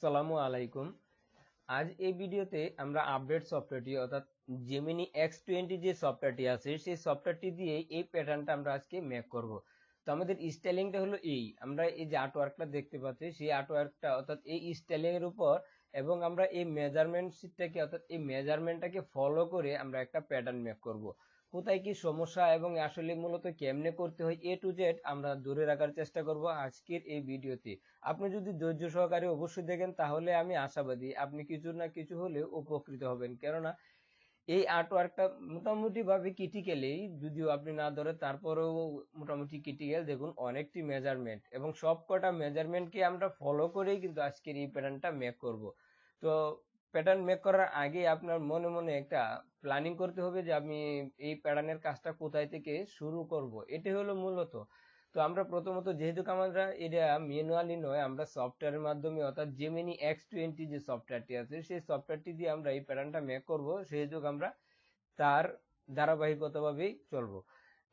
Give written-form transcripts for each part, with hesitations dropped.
আসসালামু আলাইকুম। আজ এই ভিডিওতে আমরা আপডেট সফটওয়্যারটি অর্থাৎ জেমিনি X20 যে সফটওয়্যারটি আছে সেই সফটওয়্যারটি দিয়ে এই প্যাটার্নটা আমরা আজকে মেক করব। তো আমাদের স্টাইলিংটা হলো আমরা এই যে আর্টওয়ার্কটা দেখতে পাচ্ছি সেই আর্টওয়ার্কটা অর্থাৎ এই স্টাইলিং এর উপর এবং আমরা এই মেজারমেন্ট শিটটাকে অর্থাৎ এই মেজারমেন্টটাকে ফলো করে আমরা একটা প্যাটার্ন মেক করব। কোথায় কি সমস্যা এবং আসলে মূলত কেমনে করতে হয় A to Z আমরা ধরে রাখার চেষ্টা করব আজকের এই ভিডিওতে। আপনি যদি ধৈর্য সহকারে অবশ্যই দেখেন তাহলে আমি আশাবাদী আপনি কিছু না কিছু হলেও উপকৃত হবেন, কেননা এই আর্টওয়ার্কটা মোটামুটি ভাবে ক্রিটিক্যালি, যদিও আপনি না ধরে তারপরেও মোটামুটি ক্রিটিক্যাল। দেখুন অনেকটি মেজারমেন্ট এবং সব কটা মেজারমেন্টকে আমরা ফলো করেই কিন্তু আজকের এই প্যাটার্নটা মেক করব। তো প্যাটার্ন মেক করার আগে আপনার মনে মনে একটা প্ল্যানিং করতে হবে যে আমি এই প্যাটার্নের কাজটা কোথায় থেকে শুরু করব, এটি হলো মূলত। তো আমরা প্রথমত যেহেতু আমরা এটা ম্যানুয়ালি নয়, আমরা সফটওয়্যারের মাধ্যমে অর্থাৎ জেমিনি X20 যে সফটওয়্যারটি আছে সেই সফটওয়্যারটি দিয়ে আমরা এই প্যাটার্নটা মেক করব, সেহেতু আমরা তার ধারাবাহিকতাভাবেই চলবো।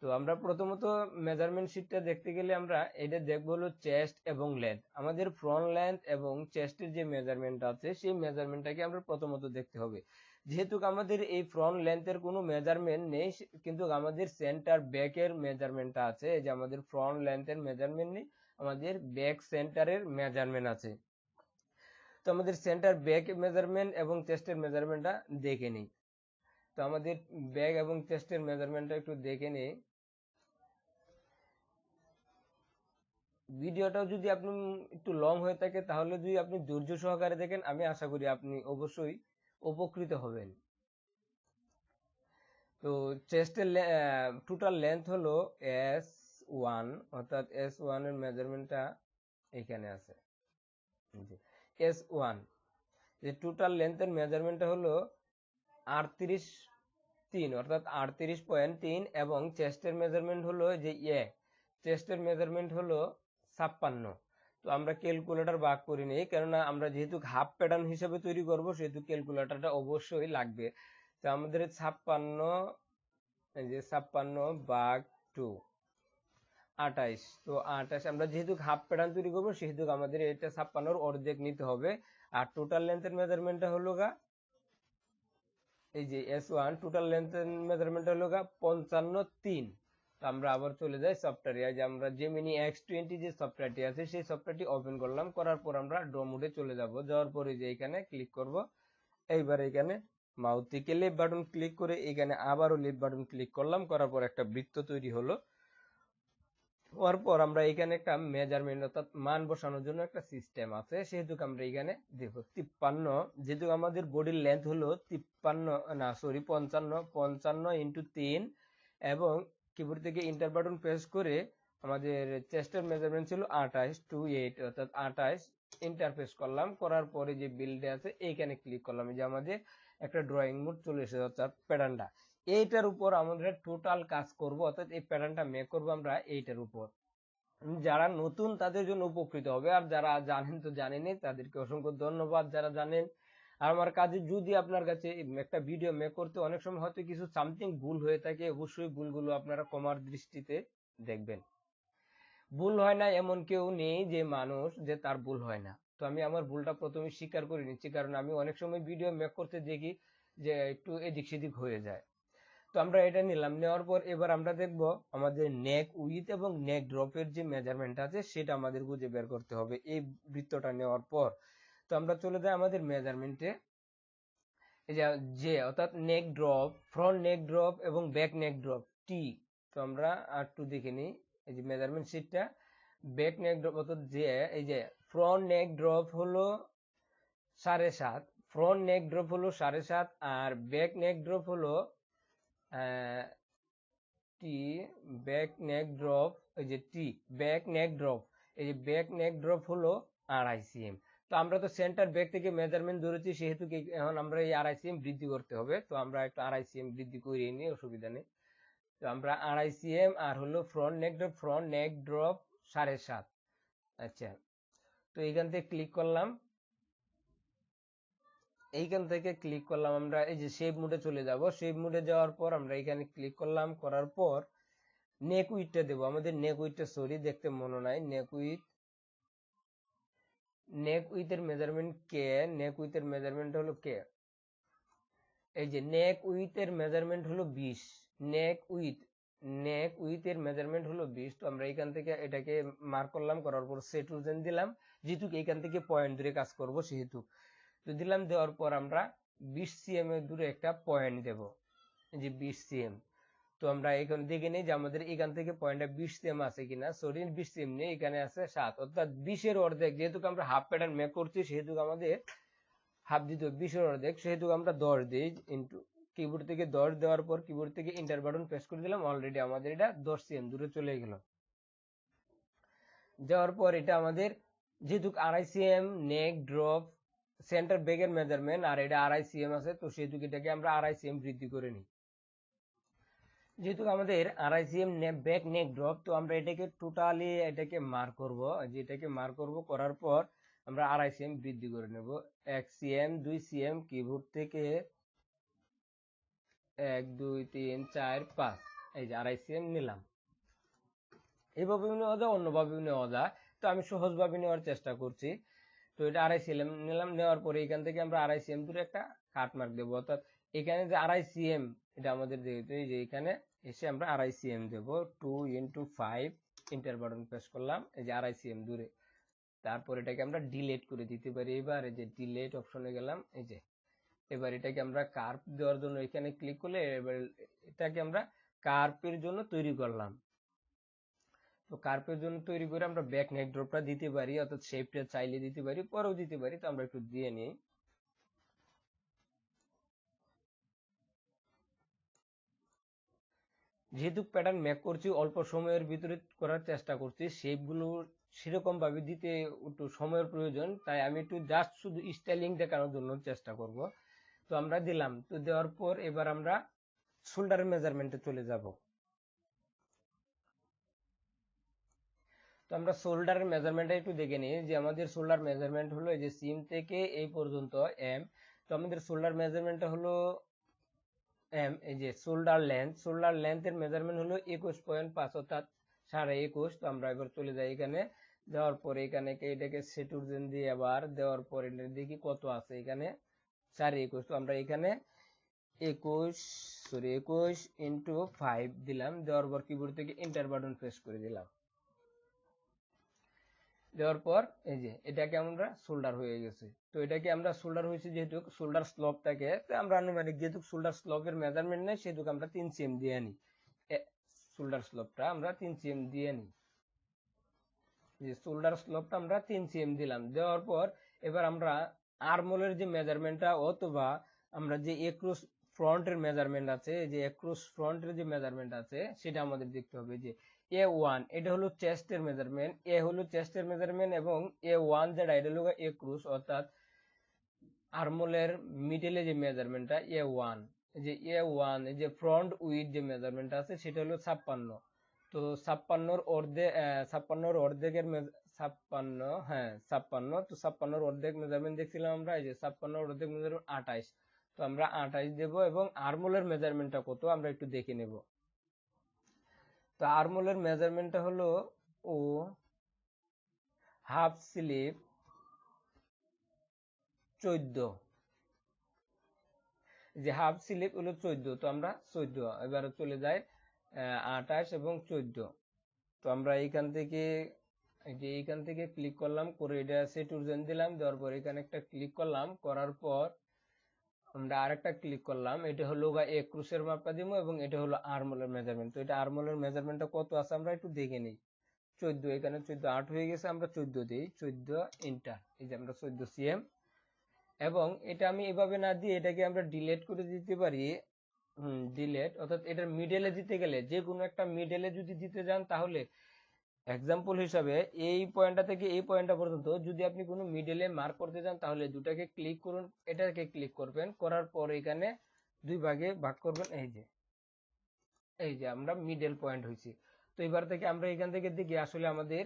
তো আমরা প্রথমত মেজারমেন্ট শিটটা দেখতে গেলে আমরা এটা দেখবো হলো চেস্ট এবং লেন্থ। আমাদের ফ্রন্ট লেন্থ এবং চেস্টের যে মেজারমেন্ট আছে সেই মেজারমেন্টটাকে আমরা প্রথমত দেখতে হবে। যেহেতু আমাদের এই ফ্রন্ট লেন্থের কোনো মেজারমেন্ট নেই, কিন্তু আমাদের সেন্টার ব্যাকের মেজারমেন্টটা আছে। এই যে আমাদের ফ্রন্ট লেন্থের মেজারমেন্ট নেই, আমাদের ব্যাক সেন্টারের মেজারমেন্ট আছে। তো আমাদের সেন্টার ব্যাক মেজারমেন্ট এবং চেস্টের মেজারমেন্টটা দেখে নিই। তো আমাদের ব্যাক এবং চেস্টের মেজারমেন্টটা একটু দেখে নিই। ভিডিওটাও যদি আপনি একটু লং হয়ে থাকে তাহলে যদি আপনি ধৈর্য সহকারে দেখেন আমি আশা করি আপনি অবশ্যই উপকৃত হবেন। তো চেস্টের টোটাল লেন্থ হলো S1, অর্থাৎ S1 এর মেজারমেন্টটা এখানে আছে। S1 যে টোটাল লেন্থের মেজারমেন্টটা হলো 38.3 অর্থাৎ 38.3 এবং চেস্টের মেজারমেন্ট হলো যে চেস্টের মেজারমেন্ট হলো 56। তো আমরা ক্যালকুলেটর ভাগ করে নিই, কেননা আমরা যেহেতু হাফ প্যাটার্ন হিসেবে তৈরি করব সেহেতু ক্যালকুলেটরটা অবশ্যই লাগবে। তো আমাদের 56 ভাগ 2 28। তো 28 আমরা যেহেতু হাফ প্যাটার্ন তৈরি করবো সেহেতু আমাদের এটা 56-র অর্ধেক নিতে হবে। আর টোটাল লেন্থের মেজারমেন্টটা হলো এই যে S1 টোটাল লেন্থের মেজারমেন্টটা হলো 55.3। তো আমরা আবার চলে যাই সফটওয়্যারে, যে আমরা জেমিনি X20 যে সফটওয়্যারটি আছে সেই সফটওয়্যারটি ওপেন করলাম, করার পর আমরা ড্র মোডে চলে যাব। যাওয়ার পরে যে এখানে ক্লিক করব, এইবার এখানে মাউস থেকে লেফট বাটন ক্লিক করে এখানে আবারও লেফট বাটন ক্লিক করলাম, করার পর একটা বৃত্ত তৈরি হলো। হওয়ার পর আমরা এখানে একটা মেজারমেন্ট অর্থাৎ মান বসানোর জন্য একটা সিস্টেম আছে, সেহেতু আমরা এখানে দেখো 53, যেহেতু আমাদের বডির লেন্থ হলো 55 ইন্টু 3 এবং কিবোর্ড থেকে ইন্টার বাটন প্রেস করে আমাদের চেস্টের মেজারমেন্ট ছিল 28 অর্থাৎ 28 ইন্টার প্রেস করলাম, করার পরে যে বিল্ডে আছে এইখানে ক্লিক করলাম, যে আমাদের একটা ড্রয়িং মোড চলে এসেছে অর্থাৎ প্যাটার্নটা এইটার উপর আমরা টোটাল কাজ করব, অর্থাৎ এই প্যাটার্নটা মেক করব আমরা এইটার উপর। যারা নতুন তাদের জন্য উপকৃত হবে, আর যারা জানেন তো জানেনই, তাদেরকে অসংখ্য ধন্যবাদ যারা জানেন। আর আমার কাজে যদি আপনার কাছে একটা ভিডিও মেক করতে অনেক সময় হয়তো কিছু সামথিং ভুল হয়ে থাকে, অবশ্যই ভুলগুলো আপনারা ক্ষমার দৃষ্টিতে দেখবেন। ভুল হয় না এমন কেউ নেই যে মানুষ যে তার ভুল হয় না। তো আমি আমার ভুলটা প্রথমে স্বীকার করে নিচ্ছি, কারণ আমি অনেক সময় ভিডিও মেক করতে দেখি যে একটু এদিক সেদিক হয়ে যায়। তো আমরা এটা নিলাম, নেওয়ার পর এবার আমরা দেখব আমাদের নেক উইথ এবং নেক ড্রপের যে মেজারমেন্ট আছে সেটা আমাদের খুঁজে বের করতে হবে এই বৃত্তটা নেওয়ার পর। তো আমরা চলে যাই আমাদের মেজারমেন্টে, এই যে অর্থাৎ নেক ড্রপ, ফ্রন্ট নেক ড্রপ এবং ব্যাক নেক ড্রপ টি। তো আমরা আর একটু দেখে নিই, এই যে মেজারমেন্ট শিটটা ব্যাক নেক ড্রপ অর্থাৎ যে এই যে ফ্রন্ট নেক ড্রপ হলো 7.5, ফ্রন্ট নেক ড্রপ হলো 7.5 আর ব্যাক নেক ড্রপ হলো টি ব্যাক নেক ড্রপ, এই যে টি ব্যাক নেক ড্রপ, এই যে ব্যাক নেক ড্রপ হলো 2.5 cm। তো আমরা তো সেন্টার ব্যাক থেকে মেজারমেন্ট ধরেছি, সেহেতু এখন আমরা এই 2.5 cm বৃদ্ধি করতে হবে। তো আমরা একটু 2.5 cm বৃদ্ধি করে নিই, অসুবিধা নেই। তো আমরা 2.5 cm আর হলো ফ্রন্ট নেক ড্রপ 7.5। আচ্ছা, তো এইখান থেকে ক্লিক করলাম, এইখান থেকে ক্লিক করলাম আমরা এই যে শেপ মোডে চলে যাব। শেপ মোডে যাওয়ার পর আমরা এখানে ক্লিক করলাম, করার পর নেক উইথটা দেবো। আমাদের নেক উইথটা সরি দেখতে মনে নাই, নেক উইথ নেক উইথের মেজারমেন্ট কে, নেক উইথের মেজারমেন্ট হলো কে, এই যে নেক উইথের মেজারমেন্ট হলো 20, নেক উইথ এর মেজারমেন্ট হলো 20। তো আমরা এখান থেকে এটাকে মার্ক করলাম, করার পর সেট ওজন দিলাম, যেহেতু এখান থেকে পয়েন্ট ধরে কাজ করব সেহেতু তো দিলাম। দেওয়ার পর আমরা 20 সিএম এর দূরে একটা পয়েন্ট দেব, যে 20 সিএম। তো আমরা এখন দেখে নিই যে আমাদের এখান থেকে পয়েন্টটা 20 সিএম আছে কিনা। সরি 20 সিএম নেই, এখানে আছে 7, অর্থাৎ 20 এর অর্ধেক, যেহেতু আমরা হাফ প্যাটার্ন মেক করছি সেহেতু আমাদের হাফ দিতে 20 এর অর্ধেক, সেহেতু আমরা 10 দিই। ইনটু কিবোর্ড থেকে 10 দেওয়ার পর কিবোর্ড থেকে এন্টার বাটন প্রেস করে দিলাম, অলরেডি আমাদের এটা 10 সিএম দূরে চলে গেল। দেওয়ার পর এটা আমাদের যেহেতু 2.5 সিএম নেক ড্রপ সেন্টার ব্যাগের মেজারমেন্ট, আর এটা 2.5 সিএম আছে, তো সেহেতু এটাকে আমরা 2.5 সিএম বৃদ্ধি করে নিই। যেহেতু আমাদের 2.5 সিএম ব্যাক নেক ড্রপ, তো আমরা এটাকে টোটালি এটাকে মার্ক করব, যেটাকে মার্ক করব, করার পর আমরা 2.5 সিএম বৃদ্ধি করে নেব। 1 সিএম 2 সিএম কিবোর্ড থেকে 1 2 3 4 5, এই যে 2.5 সিএম নিলাম। এইভাবে নেওয়া যায়, অন্যভাবে নেওয়া যায়, তো আমি সহজভাবে নেওয়ার চেষ্টা করছি। তো এটা 2.5 সিএম নিলাম, নেওয়ার পরে এখান থেকে আমরা 2.5 সিএম দূরে একটা কাট মার্ক দেবো, অর্থাৎ এখানে যে 2.5 সিএম এটা আমাদের যেহেতু এই যে এখানে এসে আমরা 2.5 সিএম দেবো। 2 × 5 এন্টার বাটন প্রেস করলাম, এই যে 2.5 সিএম দূরে। তারপর এটাকে আমরা ডিলিট করে দিতে পারি। এবার এই যে ডিলিট অপশনে গেলাম, এই যে এবার এটাকে আমরা কার্ভ দেওয়ার জন্য এখানে ক্লিক করলে এবার এটাকে আমরা কার্ভের জন্য তৈরি করলাম। তো কার্ভের জন্য তৈরি করে আমরা ব্যাক নেক ড্রপটা দিতে পারি, অর্থাৎ শেপটা চাইলে দিতে পারি, পরেও দিতে পারি। তো আমরা একটু দিয়ে নিই। যেহেতু প্যাটার্ন মেক করছি, অল্প সময়ের ভিতরে করার চেষ্টা করছি, শেপগুলো সেরকম ভাবে দিতে একটু সময়ের প্রয়োজন, তাই আমি একটু জাস্ট শুধু স্টাইলিং দেখানোর জন্য চেষ্টা করব। তো আমরা দিলাম, তো দেওয়ার পর এবার আমরা শোল্ডার মেজারমেন্টে চলে যাব। তো আমরা শোল্ডারের মেজারমেন্টটা একটু দেখে নিই, যে আমাদের শোল্ডার মেজারমেন্ট হলো এই যে সিম থেকে এই পর্যন্ত এম। তো আমাদের শোল্ডার মেজারমেন্টটা হলো এম। এই যে শোল্ডার লেন্থের মেজারমেন্ট হলো 21.5, অর্থাৎ 21.5। তো আমরা এবার চলে যাই এখানে, দেওয়ার পরে এখানে এটাকে সেটুরজেন দিয়ে আবার দেওয়ার পরে দেখি কত আছে এখানে 21.5। তো আমরা এখানে 21 × 5 দিলাম, দেওয়ার পর কিবোর্ড থেকে এন্টার বাটন প্রেস করে দিলাম। দেওয়ার পর এই যে এটাকে আমরা শোল্ডার হয়ে গেছে। তো এটাকে আমরা শোল্ডার হয়েছে যেহেতু শোল্ডার স্লপটাকে, তো আমরা আনুমানিক যেহেতু শোল্ডার স্লপের মেজারমেন্ট নেই সেহেতু আমরা 3 সিএম দিয়ে নিই। শোল্ডার স্লপটা আমরা 3 সিএম দিয়ে নিই, যে শোল্ডার স্লপটা আমরা 3 সিএম দিলাম। দেওয়ার পর এবার আমরা আর্মহোলের যে মেজারমেন্টটা, অথবা আমরা যে এক্রস ফ্রন্টের মেজারমেন্ট আছে, যে এক্রস ফ্রন্টের যে মেজারমেন্ট আছে সেটা আমাদের দেখতে হবে। যে A1 এটা হলো চেস্টের মেজারমেন্ট, এ হলো চেস্টের মেজারমেন্ট, এবং A1 যেটা এটা হলো এক্রস, অর্থাৎ আর্মহোলের মিডলে যে মেজারমেন্টটা A1, যে A1 এই যে ফ্রন্ট উইথ যে মেজারমেন্ট আছে সেটা হলো 56। তো 56 অর্ধেক, 56 অর্ধেকের 56, হ্যাঁ 56। তো 56 অর্ধেক মেজারমেন্ট দেখছিলাম আমরা, এই যে 56 অর্ধেক মেজারমেন্ট 28। তো আমরা 28 দেব, এবং আর্মহোলের মেজারমেন্টটা কত আমরা একটু দেখে নেব। তো আর্মহোলের মেজারমেন্টটা হলো ও হাফ স্লিভ 14, যে হাফ স্লিভ হলো 14। তো আমরা 14, এবার চলে যাই 28 এবং 14। তো আমরা এইখান থেকে ক্লিক করলাম, করে এটা সেটুরজেন দিলাম, দেওয়ার পর এখানে একটা ক্লিক করলাম, করার পর আমরা আরেকটা ক্লিক করলাম, এটা হলো এক্রুসের মাপটা দিব, এবং এটা হলো আর্মহোলের মেজারমেন্ট। তো এটা আর্মহোলের মেজারমেন্টটা কত আছে আমরা একটু দেখে নিই। 14, এখানে 14 8 হয়ে গেছে, আমরা 14 দিই, 14 এন্টার, এই যে আমরা 14 সিএম। এবং এটা আমি এভাবে না দিয়ে এটাকে আমরা ডিলিট করে দিতে পারি। ডিলিট, অর্থাৎ এটার মিডলে দিতে গেলে, যে কোনো একটা মিডলে যদি দিতে যান, তাহলে এক্সাম্পল হিসাবে এই পয়েন্টটা থেকে এই পয়েন্টটা পর্যন্ত যদি আপনি কোনো মিডলে মার্ক করতে চান, তাহলে দুটাকে ক্লিক করুন, এটাকে ক্লিক করবেন, করার পর এখানে 2 ভাগে ভাগ করবেন, এই যে আমরা মিডল পয়েন্ট হয়েছি। তো এবার থেকে আমরা এখান থেকে দেখি আসলে আমাদের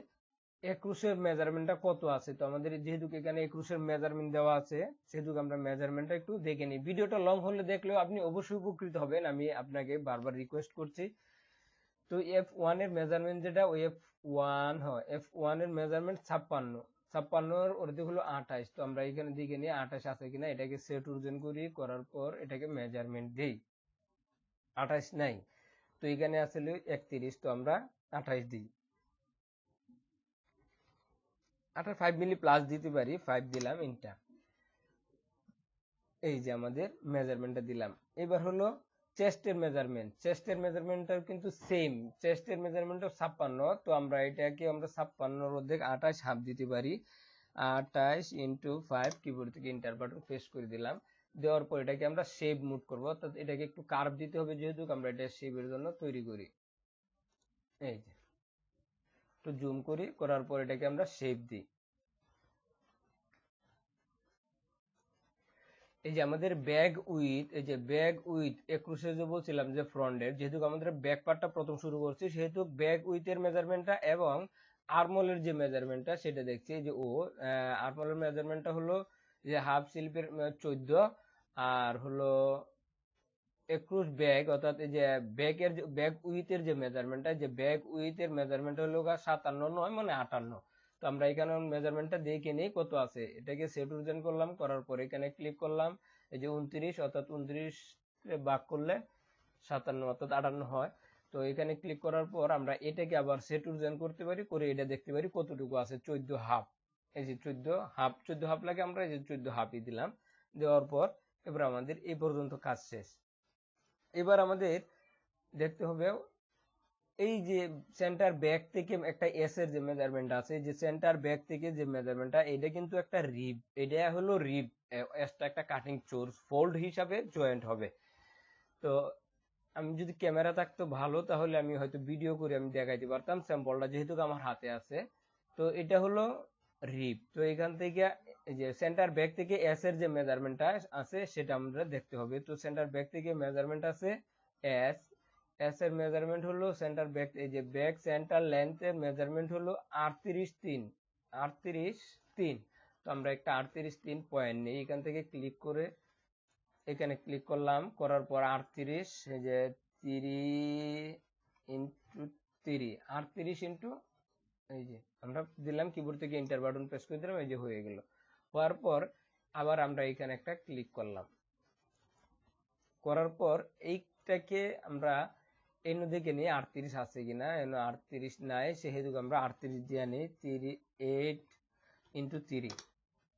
এক্রুসের মেজারমেন্টটা কত আছে। তো আমাদের যেহেতু এখানে এক্রুসের মেজারমেন্ট দেওয়া আছে, সেহেতু আমরা মেজারমেন্টটা একটু দেখে নিই। ভিডিওটা লং হলে দেখলেও আপনি অবশ্যই উপকৃত হবেন, আমি আপনাকে বারবার রিকোয়েস্ট করছি। তো F1 এর মেজারমেন্ট যেটা, ওই F1 হয়, F1 এর মেজারমেন্ট 56 56 অর্ধেক হলো 28, তো আমরা এখানে দিকে নিয়ে 28 আছে কিনা এটাকে সেট ওজন করি, করার পর এটাকে মেজারমেন্ট দিই, 28 নাই, তো এখানে আসলে 31, তো আমরা 28 দিই, 5 মিলি প্লাস দিতে পারি, 5 দিলাম, ইন্টার। এই যে আমাদের মেজারমেন্টটা দিলাম। এবার হলো চেস্টের মেজারমেন্ট, চেস্টের মেজারমেন্টটাও কিন্তু সেম, চেস্টের মেজারমেন্টও 56, তো আমরা এটাকে আমরা 56 অর্ধেক 28 হাফ দিতে পারি, 28 ইন্টু 5, কিবোর্ড থেকে ইন্টার বাটন প্রেস করে দিলাম। দেওয়ার পর এটাকে আমরা শেপ মুভ করবো, অর্থাৎ এটাকে একটু কার্ভ দিতে হবে, যেহেতু আমরা এটা শেপের জন্য তৈরি করি। এই যে একটু জুম করি, করার পর এটাকে আমরা শেপ দিই। এই যে আমাদের ব্যাগ উইথ, এই যে ব্যাগ উইথ একুশে যে বলছিলাম যে ফ্রন্টের, যেহেতু আমাদের ব্যাক পার্টটা প্রথম শুরু করছি, সেহেতু ব্যাগ উইথের মেজারমেন্টটা এবং আর্মলের যে মেজারমেন্টটা সেটা দেখছি। এই যে আর্মলের মেজারমেন্টটা হলো যে হাফ স্লিপের 14, আর হলো 21 ব্যাগ, অর্থাৎ এই যে ব্যাগের ব্যাগ উইথের যে মেজারমেন্টটা, যে ব্যাগ উইথের মেজারমেন্ট হলো 57, নয় মানে 58। তো আমরা এখানে মেজারমেন্টটা দেখে নিই কত আছে, এটাকে সেট ওজন করলাম, করার পর এখানে ক্লিক করলাম, এই যে 29, অর্থাৎ 29 ভাগ করলে 57 অর্থাৎ 58 হয়। তো এখানে ক্লিক করার পর আমরা এটাকে আবার সেট ওজন করতে পারি, করে এটা দেখতে পারি কতটুকু আছে, 14 হাফ। এই যে 14 হাফ, 14 হাফ লাগে, আমরা এই যে 14 হাফই দিলাম। দেওয়ার পর এবার আমাদের এই পর্যন্ত কাজ শেষ। এবার আমাদের দেখতে হবে এই যে সেন্টার ব্যাক থেকে একটা এস এর যে মেজারমেন্ট আছে, যে সেন্টার ব্যাক থেকে যে মেজারমেন্টটা, এটা কিন্তু একটা রিব, এটা হলো রিব, এসটা একটা কাটিং সোর্স ফোল্ড হিসাবে জয়েন্ট হবে। তো আমি যদি ক্যামেরা থাকতো ভালো, তাহলে আমি হয়তো ভিডিও করে আমি দেখাইতে পারতাম স্যাম্পলটা, যেহেতু আমার হাতে আছে। তো এটা হলো রিব। তো এখান থেকে এই যে সেন্টার ব্যাক থেকে এস এর যে মেজারমেন্টটা আছে সেটা আমরা দেখতে হবে। তো সেন্টার ব্যাক থেকে মেজারমেন্ট আছে এস, এস এর মেজারমেন্ট হলো সেন্টার ব্যাক, এই যে ব্যাক সেন্টার লেন্থ এর মেজারমেন্ট হলো 38.3, 38.3। তো আমরা একটা 38.3 পয়েন্ট নিই, এখান থেকে ক্লিক করে এখানে ক্লিক করলাম, করার পর 38, এই যে 3 ইন্টু 3, 38 ইন্টু, এই যে আমরা দিলাম, কিবোর্ড থেকে এন্টার বাটন প্রেস করে দিলাম, এই যে হয়ে গেল। হওয়ার পর আবার আমরা এখানে একটা ক্লিক করলাম, করার পর এইটাকে আমরা এই দিকে নিয়ে 38 আছে কিনা, 38 নাই, সেহেতু আমরা 38 দিয়ে নিই, 38 ইন্টু 3,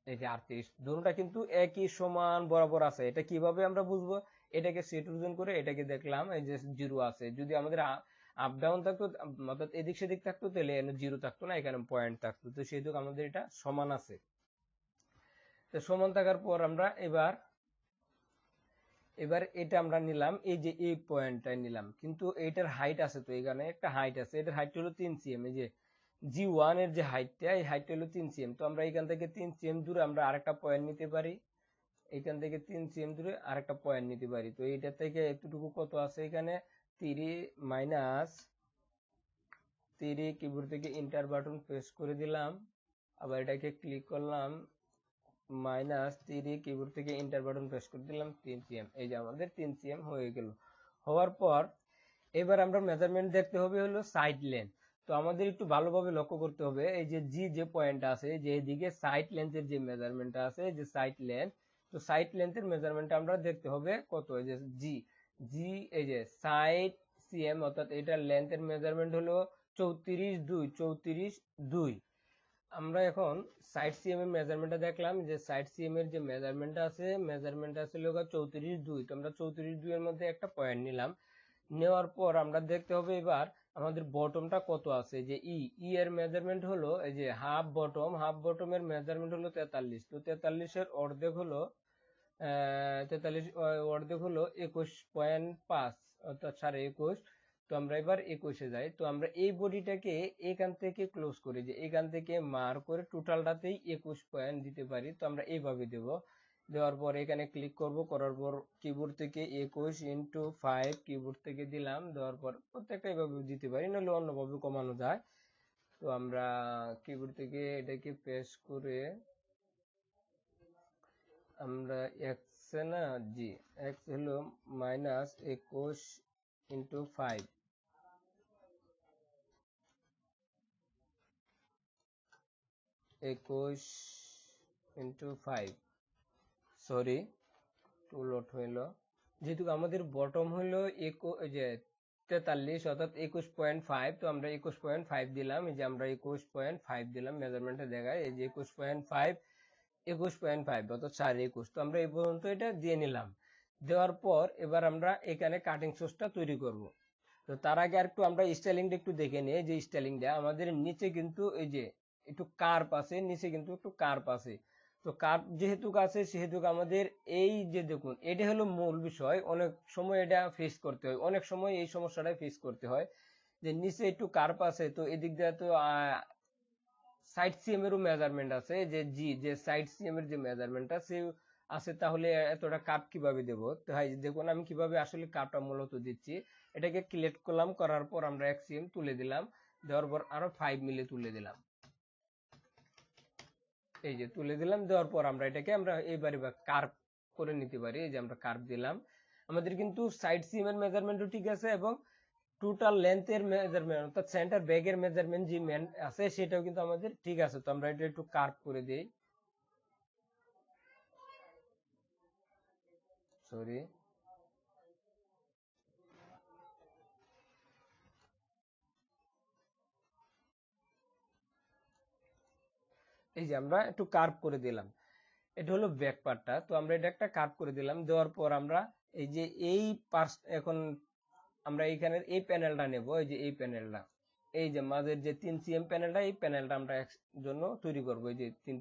এই যে 38, দুটোটা কিন্তু একই সমান বরাবর আছে। এটা কিভাবে আমরা বুঝবো, এটাকে সেট ওজন করে এটাকে দেখলাম, এই যে 0 আছে, যদি আমাদের আপ ডাউন থাকতো, অর্থাৎ এদিক সেদিক থাকতো, তাহলে এখানে 0 থাকতো না, এখানে পয়েন্ট থাকতো। তো সেহেতু আমাদের এটা সমান আছে। তো সমান থাকার পর আমরা এবার এটা আমরা নিলাম, এই যে এই পয়েন্টটাই নিলাম, কিন্তু এটার হাইট আছে, তো এখানে একটা হাইট আছে, এটার হাইট হলো 3 সিএম, এই যে G1 এর যে হাইটটা, এই হাইটটা হলো 3 সিএম। তো আমরা এখান থেকে 3 সিএম দূরে আমরা আরেকটা পয়েন্ট নিতে পারি, এখান থেকে 3 সিএম দূরে আরেকটা পয়েন্ট নিতে পারি। তো এইটা থেকে এতটুকু কত আছে, এখানে 3 মাইনাস 3, কিবোর্ড থেকে ইন্টার বাটন প্রেস করে দিলাম, আবার এটাকে ক্লিক করলাম, -3, কিবোর্ড থেকে ইন্টার বাটন প্রেস করে দিলাম, 3 সিএম। এই যে আমাদের 3 সিএম হয়ে গেল। হওয়ার পর এবার আমরা মেজারমেন্ট দেখতে হবে হলো সাইড লেন্থ। তো আমাদের একটু ভালোভাবে লক্ষ্য করতে হবে, এই যে জি যে পয়েন্টটা আছে, যে এদিকে সাইড লেন্থের যে মেজারমেন্টটা আছে, যে সাইড লেন্থ, তো সাইড লেন্থের মেজারমেন্টটা আমরা দেখতে হবে কত, এই যে জি, জি এই যে সাইড সিএম, অর্থাৎ এটার লেন্থের মেজারমেন্ট হলো 34.2, 34.2। আমরা এখন সাইড সিএম এর মেজারমেন্টটা দেখলাম, যে সাইড সিএম এর যে মেজারমেন্টটা আছে, মেজারমেন্টটা ছিল 34.2। তো আমরা 34.2 এর মধ্যে একটা পয়েন্ট নিলাম, নেওয়ার পর আমরা দেখতে হবে এবার আমাদের বটমটা কত আছে, যে ই এর মেজারমেন্ট হলো, এই যে হাফ বটম, হাফ বটমের মেজারমেন্ট হলো 43। তো 43 এর অর্ধেক হলো 43 অর্ধেক হলো 21.5, অর্থাৎ 21.5। তো আমরা এবার 21-এ যাই। তো আমরা এই বডিটাকে এখান থেকে ক্লোজ করি, যে এখান থেকে মার করে টোটালটাতেই 21 পয়েন্ট দিতে পারি। তো আমরা এইভাবে দেব, দেওয়ার পর এখানে ক্লিক করব, করার পর কিবোর্ড থেকে 21 ইন্টু 5, কিবোর্ড থেকে দিলাম, দেওয়ার পর প্রত্যেকটা এইভাবে দিতে পারি, নাহলে অন্যভাবে কমানো যায়। তো আমরা কিবোর্ড থেকে এটাকে প্রেস করে আমরা এক্স না, জি এক্স হলো -21 ইন্টু 5, 21 ইন্টু 5 সরি টু লোড হইল যেহেতু আমাদের বটম হইলো 43 অর্থাৎ 21.5 তো আমরা 21.5 দিলাম এই যে আমরা 21.5 দিলাম মেজারমেন্টে দেখায় এই যে 21.5 অর্থাৎ 4.21 তো আমরা এই পর্যন্ত এটা দিয়ে নিলাম দেওয়ার পর এবার আমরা এখানে কাটিং সোর্সটা তৈরি করব তো তার আগে আর একটু আমরা স্টাইলিংটা একটু দেখে নিই যে স্টাইলিংটা আমাদের নিচে কিন্তু এই যে একটু কার্ভ আছে নিচে কিন্তু একটু কার্ভ আছে তো কার্ভ যেহেতু আছে সেহেতু আমাদের এই যে দেখুন এটা হলো মূল বিষয় অনেক সময় এটা ফেস করতে হয় অনেক সময় এই সমস্যাটা ফেস করতে হয় যে নিচে একটু কার্ভ আছে তো এদিক দিয়ে তো সাইড সিএম এরও মেজারমেন্ট আছে যে সাইড সিএম এর যে মেজারমেন্টটা সে আছে তাহলে এতটা কার্ভ কিভাবে দেব তো ভাই দেখুন আমি কিভাবে আসলে কার্ভটা মূলত দিচ্ছি এটাকে ক্লিক করলাম করার পর আমরা 1 সিএম তুলে দিলাম দেওয়ার পর আরো 5 মিলি তুলে দিলাম এই যে তুলে দিলাম দেওয়ার পর আমরা এটাকে আমরা এইবারে কার্ভ করে নিতে পারি এই যে আমরা কার্ভ দিলাম আমাদের কিন্তু সাইড সিএম এর মেজারমেন্টও ঠিক আছে এবং টোটাল লেন্থের মেজারমেন্ট অর্থাৎ সেন্টার ব্যাগের মেজারমেন্ট যে আছে সেটাও কিন্তু আমাদের ঠিক আছে তো আমরা এটা একটু কার্ভ করে দেই সরি এই যে আমরা একটু কার্ভ করে দিলাম এটা হলো ব্যাক পার্টটা তো আমরা এটা একটা কার্ভ করে দিলাম দেওয়ার পর আমরা এই যে এই পার্ট এখন আমরা এইখানের এই প্যানেলটা নেব এই যে এই প্যানেলটা এই যে মাঝের যে 3 সিএম প্যানেলটা এই প্যানেলটা আমরা জন্য তৈরি করব এই যে 3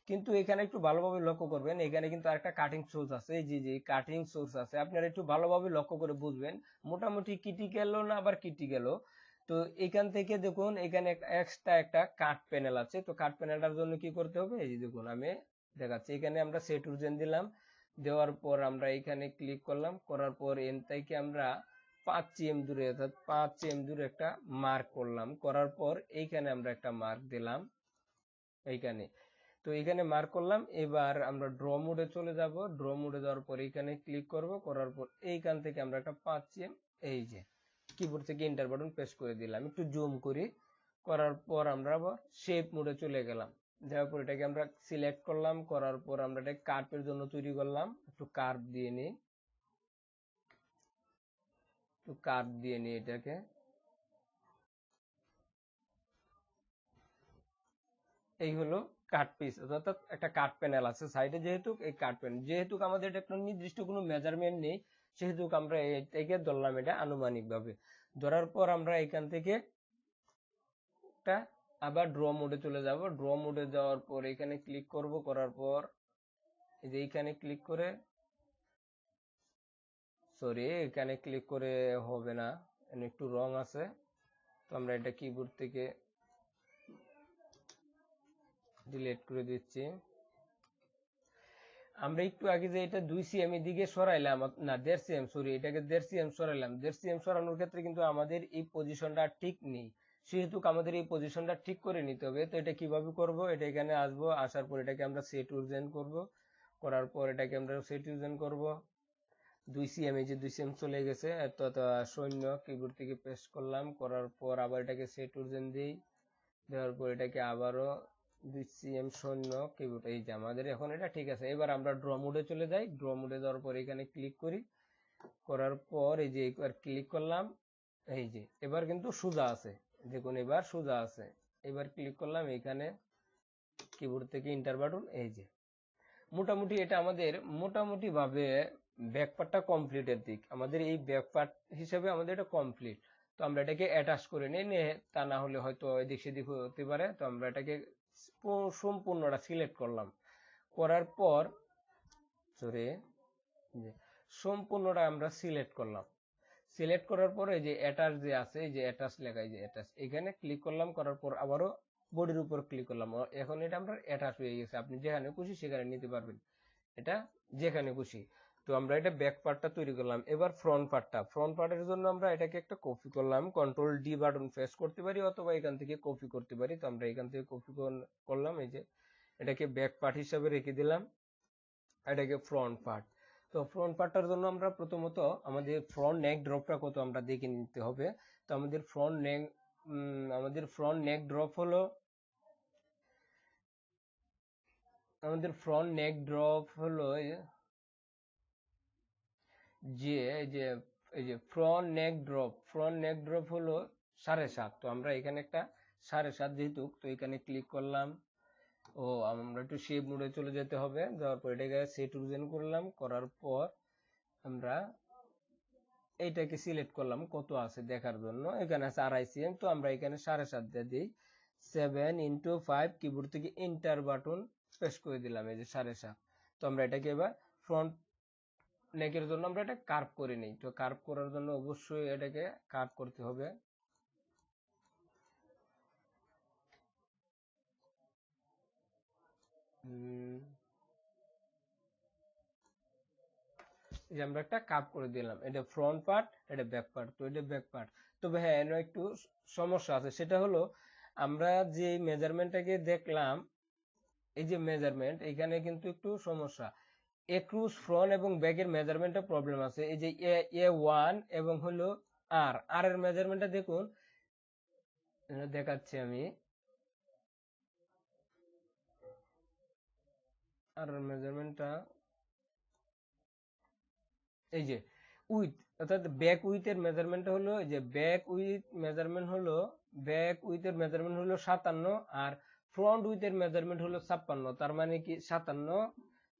কিন্তু এখানে একটু ভালোভাবে লক্ষ্য করবেন এখানে কিন্তু আরেকটা কাটিং সোর্স আছে এই যে কাটিং সোর্স আছে আপনারা একটু ভালোভাবে লক্ষ্য করে বুঝবেন মোটামুটি কিটি গেল না আবার কিটি গেল তো এখান থেকে দেখুন এখানে এক্সট্রা একটা কাট প্যানেল আছে তো কাট প্যানেলটার জন্য কি করতে হবে এই যে দেখুন আমি দেখাচ্ছি এখানে আমরা সেট অরিজিন দিলাম দেওয়ার পর আমরা এখানে ক্লিক করলাম করার পর এন থেকে আমরা 5 সিএম দূরে অর্থাৎ 5 সিএম দূরে একটা মার্ক করলাম করার পর এইখানে আমরা একটা মার্ক দিলাম এইখানে তো এখানে মার্ক করলাম এবার আমরা ড্র মোডে চলে যাব ড্র মোডে যাওয়ার পর এখানে ক্লিক করব করার পর এইখান থেকে আমরা একটা 5 সিএম এই যে কিবোর্ড থেকে এন্টার বাটন প্রেস করে দিলাম একটু জুম করি করার পর আমরা আবার শেপ মোডে চলে গেলাম যাওয়ার পর এটাকে আমরা সিলেক্ট করলাম করার পর আমরা এটা কার্ভের জন্য তৈরি করলাম একটু কার্ভ দিয়ে নিই এটাকে এই হলো কাট পিস অর্থাৎ একটা কাট প্যানেল আছে সাইডে যেহেতু এই কাট প্যানেল যেহেতু আমাদের এটা একটা নির্দিষ্ট কোনো মেজারমেন্ট নেই সেহেতু আমরা এটাকে ধরলাম এটা আনুমানিক ভাবে ধরার পর আমরা এখান থেকে একটা আবার ড্র মোডে চলে যাব ড্র মোডে যাওয়ার পর এখানে ক্লিক করব করার পর এই যে এইখানে ক্লিক করে সরি এখানে ক্লিক করে হবে না একটু রং আছে তো আমরা এটা কিবোর্ড থেকে ডিলিট করে দিচ্ছি আমরা একটু আগে যে এটা 2 সিএম এর দিকে সরাইলাম না 1.5 সিএম সরি এটাকে 1.5 সিএম সরাইলাম 1.5 সিএম সরানোর ক্ষেত্রে কিন্তু আমাদের এই পজিশনটা ঠিক নেই সেহেতু আমাদের এই পজিশনটা ঠিক করে নিতে হবে তো এটা কিভাবে করব এটা এখানে আসবো আসার পর এটাকে আমরা সেট অরিজিন করব করার পর এটাকে আমরা সেট অরিজিন করব 2 সিএম এই যে 2 সিএম চলে গেছে তো শূন্য কিবোর্ড থেকে প্রেস করলাম করার পর আবার এটাকে সেট অরিজিন দেই দেওয়ার পর এটাকে আবারও 2 সিএম শূন্য কিবোর্ড এই যে আমাদের এখন এটা ঠিক আছে এবার আমরা ড্র মোডে চলে যাই ড্র মোডে যাওয়ার পর এখানে ক্লিক করি করার পর এই যে একবার ক্লিক করলাম এই যে এবার কিন্তু সোজা আছে দেখুন এবার সোজা আছে এবার ক্লিক করলাম এখানে কিবোর্ড থেকে এন্টার বাটন এই যে মোটামুটি এটা আমাদের মোটামুটি ভাবে ব্যাক পার্টটা কমপ্লিটের দিক আমাদের এই ব্যাক পার্ট হিসেবে আমাদের এটা কমপ্লিট তো আমরা এটাকে অ্যাটাচ করে নিয়ে তা না হলে হয়তো এদিক সেদিক হতে পারে তো আমরা এটাকে সম্পূর্ণটা সিলেক্ট করলাম করার পর সরি সম্পূর্ণটা আমরা সিলেক্ট করলাম সিলেক্ট করার পরে যে অ্যাটাচ যে আছে এই যে অ্যাটাচ লেখা এই যে অ্যাটাচ এখানে ক্লিক করলাম করার পর আবারও বডির উপর ক্লিক করলাম এখন এটা আমরা অ্যাটাচ হয়ে গেছে আপনি যেখানে খুশি সেখানে নিতে পারবেন এটা যেখানে খুশি তো আমরা এটা ব্যাক পার্টটা তৈরি করলাম এবার ফ্রন্ট পার্টের জন্য আমরা এটাকে একটা কপি করলাম কন্ট্রোল ডি বাটন প্রেস করতে পারি অথবা এখান থেকে কপি করতে পারি তো আমরা এখান থেকে কপি করলাম এই যে এটাকে ব্যাক পার্ট হিসাবে রেখে দিলাম এটাকে ফ্রন্ট পার্ট তো ফ্রন্ট পার্টটার জন্য আমরা প্রথমত আমাদের ফ্রন্ট নেক ড্রপটা কত আমরা দেখে নিতে হবে তো আমাদের ফ্রন্ট নেক ড্রপ হলো আমাদের ফ্রন্ট নেক ড্রপ হলো যে এই যে ফ্রন্ট নেক ড্রপ হলো 7.5। তো আমরা এখানে একটা 7.5 যেহেতু, তো এখানে ক্লিক করলাম। ও আমরা একটু শেপ মোডে চলে যেতে হবে, যাওয়ার পর এটাকে সেট ওরিজিন করলাম, করার পর আমরা এইটাকে সিলেক্ট করলাম কত আছে দেখার জন্য। এখানে আছে 2.5 cm, তো আমরা এখানে 7.5 দিয়ে দিই। 7x5 কিবোর্ড থেকে এন্টার বাটন প্রেস করে দিলাম, এই যে 7.5। তো আমরা এটাকে এবার ফ্রন্ট নেকের জন্য আমরা এটা কার্ভ করে নিই। তো কার্ভ করার জন্য অবশ্যই এটাকে কার্ভ করতে হবে। যে আমরা একটা কার্ভ করে দিলাম, এটা ফ্রন্ট পার্ট, এটা ব্যাক পার্ট। তো এটা ব্যাক পার্ট। তবে হ্যাঁ, এর একটু সমস্যা আছে, সেটা হলো আমরা যে মেজারমেন্টটাকে দেখলাম, এই যে মেজারমেন্ট, এখানে কিন্তু একটু সমস্যা। এক্রুজ ফ্রন্ট এবং ব্যাকের মেজারমেন্টে প্রবলেম আছে। এই যে A1 এবং হলো আর এর মেজারমেন্টটা দেখুন, দেখাচ্ছি আমি। আর এর মেজারমেন্টটা এই যে উইথ, অর্থাৎ ব্যাক উইথের মেজারমেন্ট হলো, এই যে ব্যাক উইথের মেজারমেন্ট হলো 57, আর ফ্রন্ট উইথের মেজারমেন্ট হলো 56। তার মানে কি 57,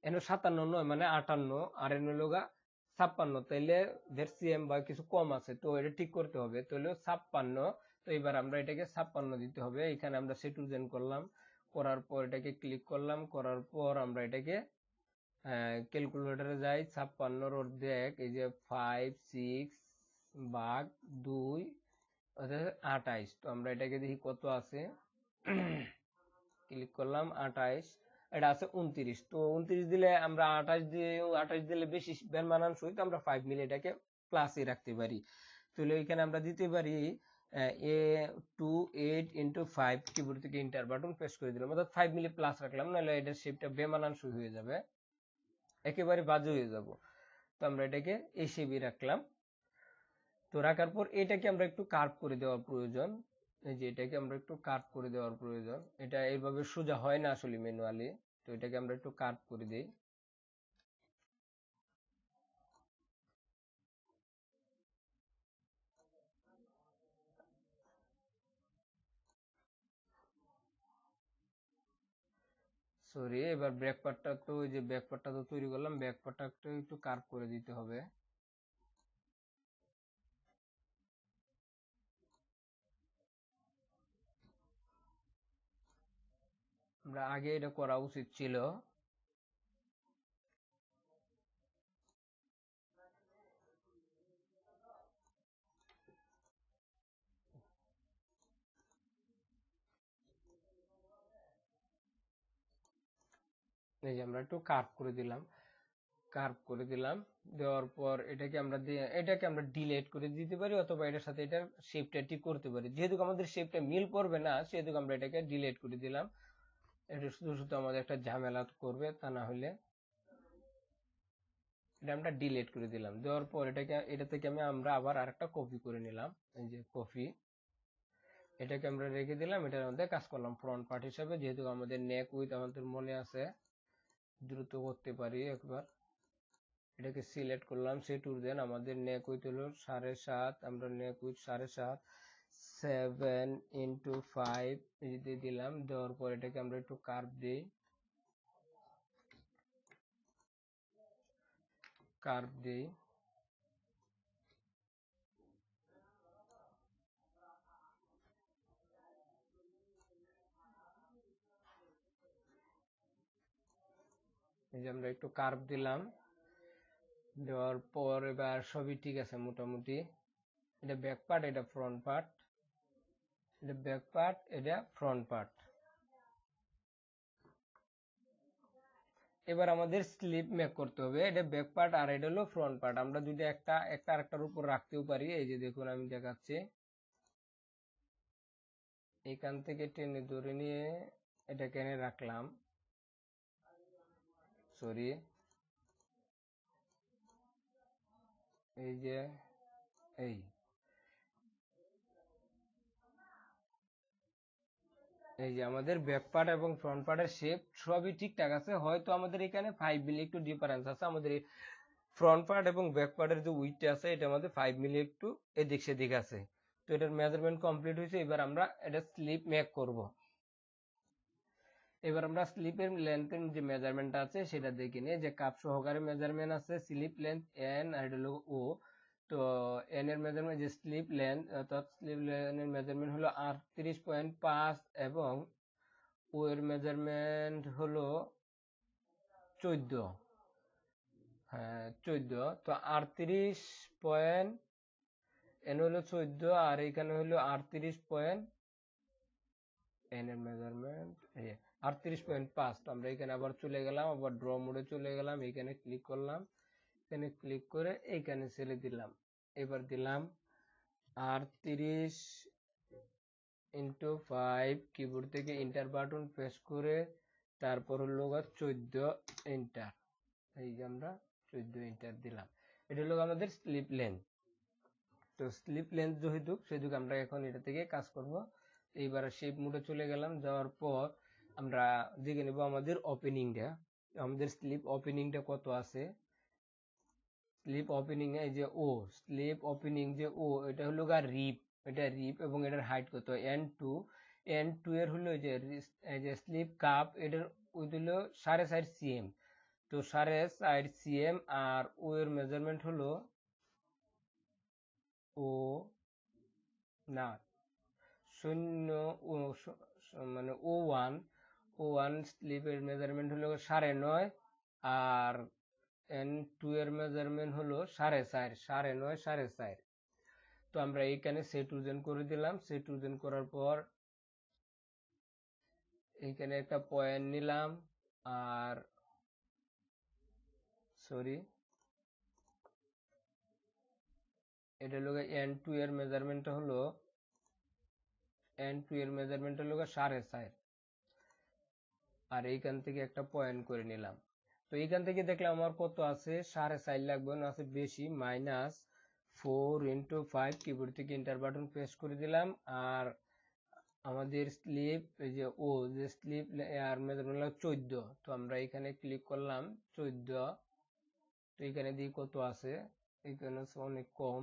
এনে 57 নয়, মানে 58, আর এনে হলো 56। তাইলে 1.5 cm বা কিছু কম আছে, তো এটা ঠিক করতে হবে। তো হলো 56। তো এবার আমরা এটাকে 56 দিতে হবে। এখানে আমরা সেটুজেন করলাম, করার পর এটাকে ক্লিক করলাম, করার পর আমরা এটাকে ক্যালকুলেটরে যাই। 56 অর্ধেক, এই যে 5 6 ভাগ 2, অর্থাৎ 28। তো আমরা এটাকে দেখি কত আছে। ক্লিক করলাম, 28। এটা আছে 29। তো 29 দিলে আমরা 28 দিলে বেশি মানানসই, তো আমরা 5 মিলি এটাকে প্লাসই রাখতে পারি। তাহলে এখানে আমরা দিতে পারি A28 × 5, কিবোর্ড থেকে এন্টার বাটন প্রেস করে দিলাম, অর্থাৎ 5 মিলি প্লাস রাখলাম, নাহলে এটার শেপটা বেমানানসই হয়ে যাবে, একেবারে বাজে হয়ে যাব। তো আমরা এটাকে এই শেপই রাখলাম। তো রাখার পর এটাকে আমরা একটু কার্ভ করে দেওয়ার প্রয়োজন। এই যে এটাকে আমরা একটু কার্ভ করে দেওয়ার প্রয়োজন, এটা এইভাবে সোজা হয় না আসলে ম্যানুয়ালি। তো এটাকে আমরা একটু কার্ভ করে দিই। সরি, এবার ব্যাক পার্টটা, তো ওই যে ব্যাক পার্টটা তো তৈরি করলাম, ব্যাক পার্টটা একটু কার্ভ করে দিতে হবে। আমরা আগে এটা করা উচিত ছিল। এই যে আমরা একটু কার্ভ করে দিলাম, দেওয়ার পর এটাকে আমরা ডিলিট করে দিতে পারি, অথবা এটার সাথে এটার শেপটা ঠিক করতে পারি। যেহেতু আমাদের শেপটা মিল করবে না, সেহেতু আমরা এটাকে ডিলিট করে দিলাম। এটা শুধু শুধু আমাদের একটা ঝামেলা করবে, তা না হলে এটা আমরা ডিলিট করে দিলাম। দেওয়ার পর এটা থেকে আমরা আবার আরেকটা কপি করে নিলাম, এই যে কপি। এটাকে আমরা রেখে দিলাম, এটার মধ্যে কাজ করলাম ফ্রন্ট পার্ট হিসাবে। যেহেতু আমাদের নেক উইথ আমাদের মনে আছে, দ্রুত করতে পারি একবার। এটাকে সিলেক্ট করলাম, সেট দেন। আমাদের নেক উইথ হলো 7.5, আমরা নেক উইথ 7.5, 7 × 5 দিয়ে দিলাম। দেওয়ার পর এটাকে আমরা একটু কার্ভ দিই, এই যে আমরা একটু কার্ভ দিলাম। দেওয়ার পর এবার সবই ঠিক আছে মোটামুটি। এটা ব্যাক পার্ট, এটা ফ্রন্ট পার্ট, এটা ব্যাক পার্ট, এটা ফ্রন্ট পার্ট। এবার আমাদের স্লিপ মেক করতে হবে। এটা ব্যাক পার্ট আর এটা হলো ফ্রন্ট পার্ট। আমরা যদি একটা আরেকটার উপর রাখতেও পারি। এই যে দেখুন, আমি দেখাচ্ছি, এখান থেকে টেনে ধরে নিয়ে এটাকে এনে রাখলাম। সরি, এই যে এই এই যে আমাদের ব্যাক পার্ট এবং ফ্রন্ট পার্টের শেপ সবই ঠিকঠাক আছে, হয়তো আমাদের এখানে 5 মিলি একটু ডিফারেন্স আছে। আমাদের ফ্রন্ট পার্ট এবং ব্যাক পার্টের যে উইডথ আছে এটা আমাদের 5 মিলি একটু এদিক সেদিক আছে। তো এটার মেজারমেন্ট কমপ্লিট হয়েছে, এবার আমরা এটা স্লিপ মেক করব। এবার আমরা স্লিপের লেন্থের যে মেজারমেন্ট আছে সেটা দেখে নিই। যে কাপ সহকারে মেজারমেন্ট আছে স্লিপ লেন্থ এন আর এটা হলো ও। তো এন এর মেজারমেন্ট যে স্লিপ লেন্থ অর্থাৎ স্লিপ লেন্থের মেজারমেন্ট হলো 38.5 এবং ও এর মেজারমেন্ট হলো 14। হ্যাঁ 14। তো 38 পয়েন্ট, এন হলো 14 আর এখানে হলো 38 পয়েন্ট, এন এর মেজারমেন্ট 38.5। তো আমরা এখানে আবার চলে গেলাম, আবার ড্র মোডে চলে গেলাম, এখানে ক্লিক করলাম, এখানে ক্লিক করে এইখানে ছেড়ে দিলাম। এবার দিলাম 38 ইন্টু 5, কিবোর্ড থেকে ইন্টার বাটন প্রেস করে তারপর হলো 14 এন্টার। এই যে আমরা 14 এন্টার দিলাম। এটা হলো আমাদের স্লিপ লেন্থ। তো স্লিপ লেন্থ যেহেতু সেহেতু আমরা এখন এটা থেকে কাজ করব। এইবার শেপ মোডে চলে গেলাম, যাওয়ার পর আমরা দেখে নেব আমাদের ওপেনিংটা, আমাদের স্লিপ ওপেনিংটা কত আছে। স্লিপ ওপেনিং এই যে ও, স্লিপ ওপেনিং যে ও এটা হলো রিপ, এটা রিপ এবং এটার হাইট কত n2। n2 এর হলো এই যে স্লিপ কাপ এটার ওই হলো 4.5 cm। তো 4.5 cm আর ও এর মেজারমেন্ট হলো ও না 0 মানে ও ওয়ান স্লিপের মেজারমেন্ট হলো 9.5 আর n2 এর মেজারমেন্ট হলো 4.5, 9.5 4.5। তো আমরা এইখানে সেট ওজন করে দিলাম। সেট ওজন করার পর এইখানে একটা পয়েন্ট নিলাম, আর সরি এটা হলো n2 এর মেজারমেন্টটা হলো n2 এর মেজারমেন্ট হলো 4.5 আর এইখান থেকে একটা পয়েন্ট করে নিলাম। তো এইখান থেকে দেখলাম আমার কত আছে 4.5 লাগবে না, আছে বেশি, -4 ইন্টু 5, কিবোর্ড থেকে এন্টার বাটন প্রেস করে দিলাম। আর আমাদের স্লিপ এই যে ও যে স্লিপ আর মেজারমেন্ট হলো 14। তো আমরা এখানে ক্লিক করলাম 14। তো এখানে দিয়ে কত আছে, এখানে অনেক কম,